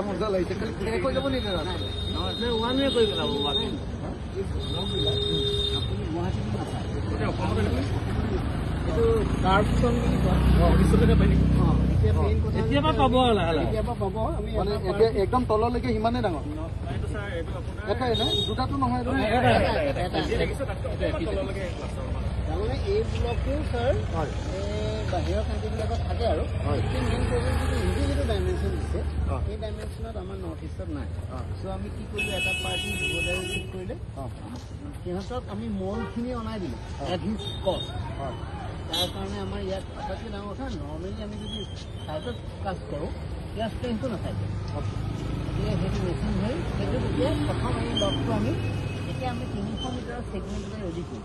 মজা লাগিছে খালি কৈ যাব নিদিয়ে নহয় ওৱান ৱে কৈ পেলাব আপুনি গুৱাহাটীত এইটো কাৰ্পচন বুলি কয় ভৱিষ্যতে পাই নেকি এতিয়াবা পাব এতিয়াবা পাব আমি এতিয়া একদম তললৈকে সিমানে ডাঙৰ এটাই ন দুটাটো নহয় তাৰমানে এই ব্লকটো ছাৰ বাহিৰৰ কাণ্ট্ৰিবিলাকত থাকে আৰু মেইন প্ৰব্লেম যিটো ডাইমেনশ্যন দিছে এই ডাইমেনশ্যনত আমাৰ নৰ্থ ইষ্টত নাই চ' আমি কি কৰিলোঁ এটা পাৰ্টি বৰ্ডাৰ কৰিলে সিহঁতক আমি মলখিনি অনাই দিলোঁ এট হিজ কষ্ট তাৰ কাৰণে আমাৰ ইয়াত আটাইতকৈ ডাঙৰ কথা নৰ্মেলি আমি যদি ছাইডত কাজ কৰোঁ ইয়াৰ ষ্ট্ৰেংথটো নাথাকে এতিয়া সেইটো মেচিন হৈ সেইটো তেতিয়া প্ৰথম এই লকটো আমি এতিয়া আমি 300 মিটাৰ ছেগমেণ্টতে ৰেডি কৰিম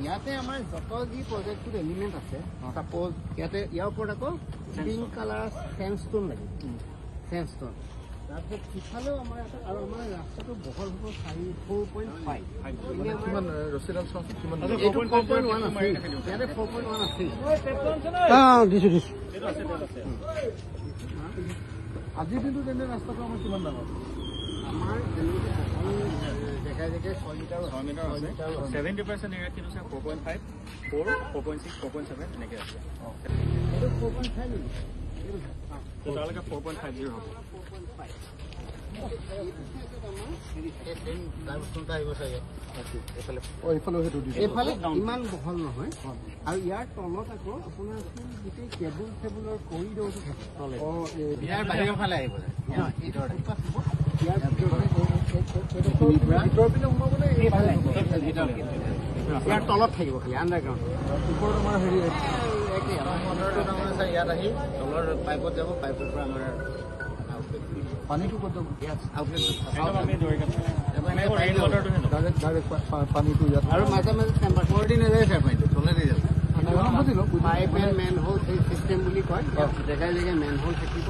ইয়াতে আমাৰ যত যি প্ৰজেক্টটোত এলিমেণ্ট আছে ছাপ'জ ইয়াতে ইয়াৰ ওপৰত আকৌ পিংক কালাৰ চেণ্ডষ্টোন লাগিব চেণ্ডষ্টোন তাৰপিছত সিফালেও আমাৰ এটা আৰু আমাৰ ৰাস্তাটো বহল হ'ব 4.5 দিছোঁ আজিৰ দিনটো তেনে ৰাস্তাটো আমাৰ কিমান ডাঙৰ আমাৰ জেগাই জেগাই 6 মিটাৰ 70% এৰিয়া কিন্তু 4.5 4 4.6 4.7 এনেকৈ আছে এইটো 4.5 নেকি তালৈকে 4.50 হ'ব এইফালে ইমান বহল নহয় আৰু ইয়াৰ তলত আকৌ আপোনাৰ গোটেই কেবুল চেবুলৰ কৰিডৰটো থাকে ইয়াৰ বাহিৰৰ ফালে আহিব ইয়াৰ তলত থাকিব খালি আণ্ডাৰগ্ৰাউণ্ড ওপৰত আমাৰ হেৰি ইয়াত আহি তলৰ পাইপত যাব পাইপৰ পৰা আমাৰ পানীটো ক'ত পানীটো ইয়াত আৰু মাজে মাজে টেম্পাৰেচাৰ দি নাযায় ছাৰ পানীটো তলেদি যাব পাইপ এণ্ড মেন হ'ল সেই চিষ্টেম বুলি কয় জেগাই জেগাই মেন হ'ল থাকিব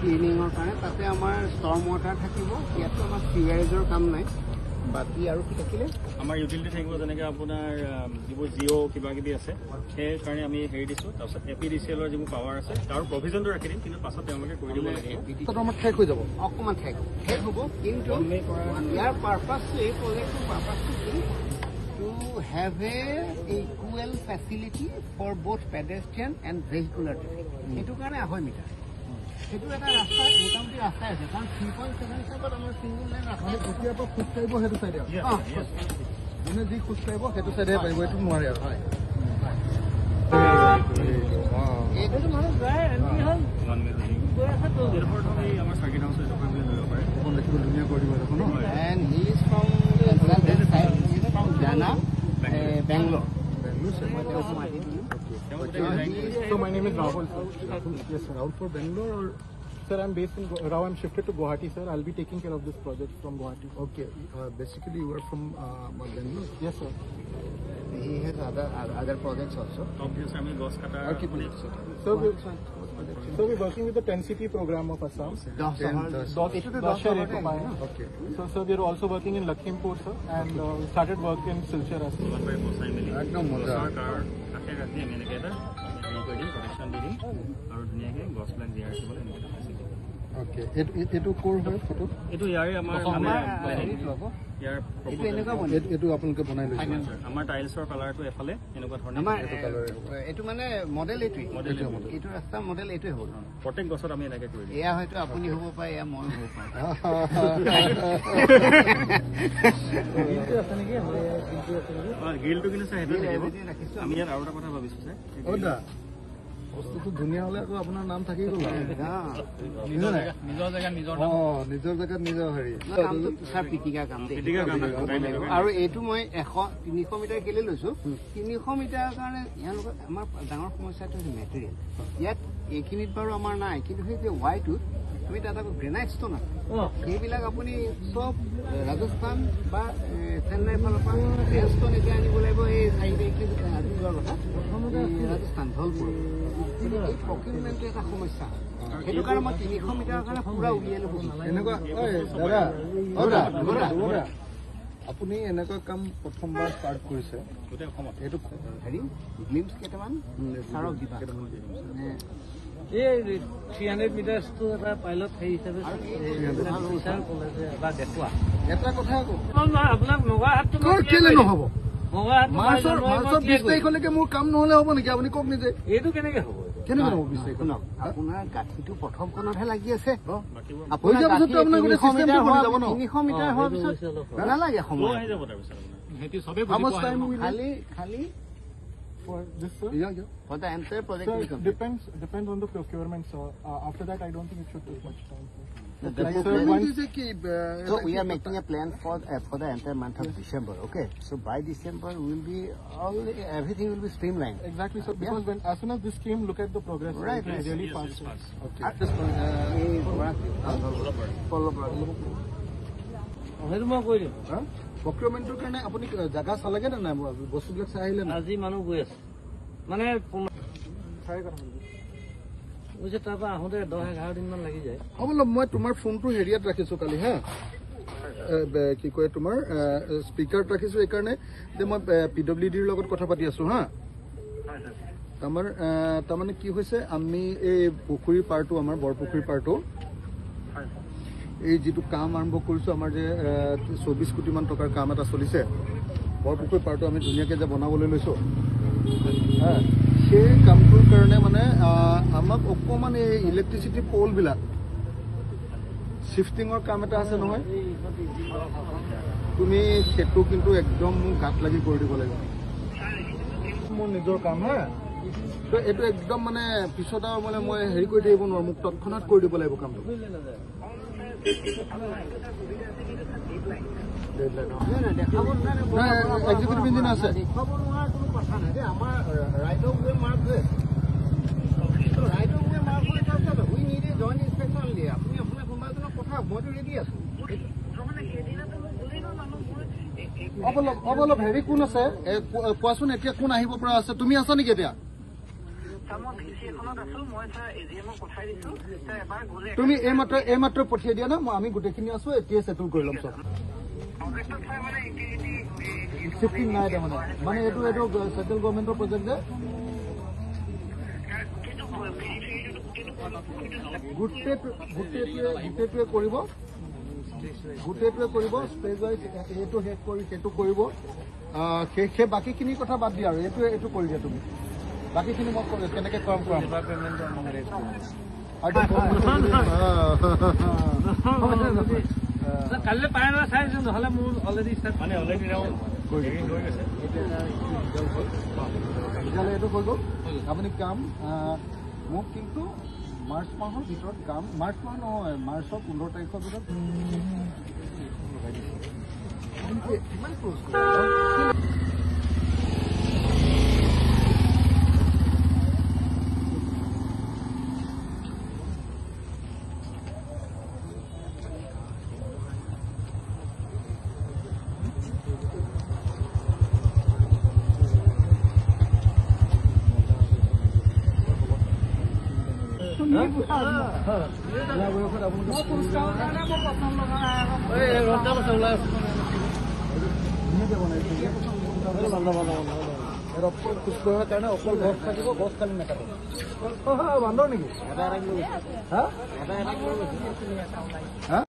ক্লিনিঙৰ কাৰণে তাতে আমাৰ ষ্টৰ্ম ৱাটাৰ থাকিব ইয়াতো আমাৰ চিৱেৰেজৰ কাম নাই বাকী আৰু কি থাকিলে আমাৰ ইউটিলিটি থাকিব যেনেকৈ আপোনাৰ যিবোৰ জিঅ' কিবা কিবি আছে সেই কাৰণে আমি হেৰি দিছোঁ তাৰপিছত APDCL যিবোৰ পাৱাৰ আছে তাৰ প্ৰভিজনটো ৰাখি দিম কিন্তু পাছত তেওঁলোকে কৰি দিব লাগে আমাৰ ঠেক হৈ যাব অকণমান ঠেক হ'ব কিন্তু ইয়াৰ পাৰ্পাছটো এই প্ৰজেক্টটোৰ পাৰ্পাছটো কি to have a equal facility for both pedestrian and vehicular traffic সেইটো কাৰণে 2.5 মিটাৰ সেইটো এটা ৰাস্তা মোটামুটি ৰাস্তাই আছে কাৰণ 3.7 আমাৰ ছিংগুল লাইন ৰাস্তা যেতিয়াৰ পৰা খোজ কাঢ়িব সেইটো চাইডে যোনে যি খোজ কাঢ়িব সেইটো চাইডেহে পাৰিব এইটো নোৱাৰে আৰু এইটোতো মানুহ যায় আমাৰ চাৰ্কিট হাউচ দেখিব ধুনীয়া কৰি দিব দেখোন এণ্ড হি ইজ ফ্ৰম জানা Bangalore So my name is Rahul. Yes, sir. Rahul for Bangalore, or sir, I'm based in Rao. I'm shifted to Guwahati, sir. I'll be taking care of this project from Guwahati. Okay. Basically, you are from Bangalore. Yes, sir. He has other projects also. Obviously, I mean, So we're working with the 10 city program of Assam. Okay. So we're also working in Lakhimpur, sir, and started work in Silchar as well. Okay. Etu core hoy photo. Etu yari amar etu eneka bone. Etu apnaloke banai loise. Amar tiles or color to efale enuka dhorne. Amar etu mane model etu. Etu rasta model etu hobo. Protek gosor ami eneke kori. Eya hoyto apuni hobo pai ya moi hobo pai. Grill to ase niki hore grill to ase niki. Grill to kinu sa hetu থাকিব. আমি ইয়াৰ আৰু এটা কথা ভাবিছো sir. ওদা বস্তুটো ধুনীয়া হলে আকৌ আপোনাৰ নাম থাকি গ'ল নিজৰ জেগাত নিজৰ হেৰি ছাৰ পিটিকা কাম আৰু এইটো মই 300 মিটাৰ কেলে লৈছো 300 মিটাৰৰ কাৰণে ইয়াৰ আমাৰ ডাঙৰ সমস্যাটো হৈছে মেটেৰিয়েল ইয়াত এইখিনিত বাৰু আমাৰ নাই কিন্তু সেই যে ৱাইটোত আমি তাত আকৌ গ্ৰেনাইট ষ্ট'ন আছে সেইবিলাক আপুনি চব ৰাজস্থান বা চেন্নাইৰ ফালৰ পৰা ষ্ট'ন এতিয়া আনিব লাগিব এই 4 তাৰিখে আজি যোৱাৰ কথা ৰাজস্থান ধলপুৰ এই প্ৰকিউৰমেণ্টটো এটা সমস্যা সেইটো কাৰণে মই 300 মিটাৰৰ কাৰণে পুৰা উলিয়াই ল'ব এনেকুৱা দাদা আপুনি এনেকুৱা কাম প্ৰথমবাৰ ষ্টাৰ্ট কৰিছে গোটেই অসমত এইটো হেৰি গ্লিম্পছ কেইটামান ছাৰক দিবা এই 300 মিটাৰছটো এটা পাইলট হেৰি হিচাপে এটা কথা আকৌ আপোনাক নগাহাটটো কেলে নহ'ব নগাহাট মাৰ্চৰ 20 তাৰিখলৈকে মোৰ কাম নহ'লে হ'ব নেকি আপুনি কওক নিজে এইটো কেনেকে হ'ব কেনেকে হ'ব 20 তাৰিখ আপোনাৰ গাঁঠিটো প্ৰথমখনতহে লাগি আছে হৈ যোৱাৰ পিছততো আপোনাৰ গোটেই চিষ্টেমটো বনি যাব ন 300 মিটাৰ হোৱাৰ পিছত নালাগে সময় খালি for this, sir? Yeah. for the entire project Sir, will it complete. depends on the procurement, sir. After that, I don't think it should take much time, sir. So we are making a plan for the entire month of December. Okay, so by December we will be everything will be streamlined. Exactly, sir. Because as soon as this came, look at the progress. Right, It's really fast. Okay. সেইটো মই কৈ দিম প্ৰকিউৰমেণ্টৰ কাৰণে আপুনি জাগা চালেগে নে নাই বস্তুবিলাক চাই আহিলে না আজি মানুহ গৈ আছে মানে বুজিছে তাৰপৰা আহোঁতে 10-11 দিনমান লাগি যায় হ'ব মই তোমাৰ ফোনটো হেৰিয়াত ৰাখিছো কালি হা কি কয় তোমাৰ স্পীকাৰত ৰাখিছো এইকাৰণে যে মই PWDৰ লগত কথা পাতি আছো হা তাৰমানে কি হৈছে আমি এই পুখুৰী পাৰটো আমাৰ বৰপুখুৰী পাৰটো এই যেটো কাম আৰম্ভ কৰিছো আমাৰ যে 24 কোটি মান টকাৰ কাম এটা চলিছে বৰপুখুৰী পাৰটো আমি ধুনীয়াকৈ যে বনাবলৈ লৈছো সেই কামটোৰ কাৰণে মানে আমাক অকমান এই ইলেক্ট্ৰিচিটি পোল বিলাক শিফটিঙৰ কাম এটা আছে নহয় তুমি সেটো কিন্তু একদম গাত লাগি কৰি দিব লাগিব মোৰ নিজৰ কাম হা তো এইটো একদম মানে পিছত আৰু মানে মই হেৰি কৰি দিব নোৱাৰো মোক তৎক্ষণাত কৰি দিব লাগিব কামটো এক্সিকিউটিভ ইঞ্জিনিয়াৰ আছে অলপ হেৰি কোন আছে কোৱাচোন এতিয়া কোন আহিব পৰা আছে তুমি আছা নেকি এতিয়া তুমি এইমাত্ৰ পঠিয়াই দিয়া না আমি গোটেইখিনি আছো এতিয়া সেটেল কৰি ল'ম চব শিফটিং নাই তাৰমানে মানে এইটো সেটেল গভৰ্ণমেণ্টৰ প্ৰজেক্ট যে গোটেইটোৱে কৰিব স্পেচ ৱাইজ এইটো শেষ কৰি সেইটো কৰিব সেই বাকীখিনি কথা বাদ দিয়া আৰু এইটো কৰি দিয়া তুমি বাকীখিনি মই কেনেকে কাম কৰাম কালিলৈ পাই না চাইছো নহ'লে মোৰ অলৰেডি তেতিয়াহ'লে এইটো হৈ গ'ল আপুনি কাম মোক কিন্তু মাৰ্চ মাহৰ ভিতৰত কাম মাৰ্চ মাহ নহয় মাৰ্চৰ 15 তাৰিখৰ ভিতৰত কিমান ক্ল'জ খোজকঢ়াৰ কাৰণে অকল গছ থাকিব গছ খালি নাকাটে বান্দৰ নেকি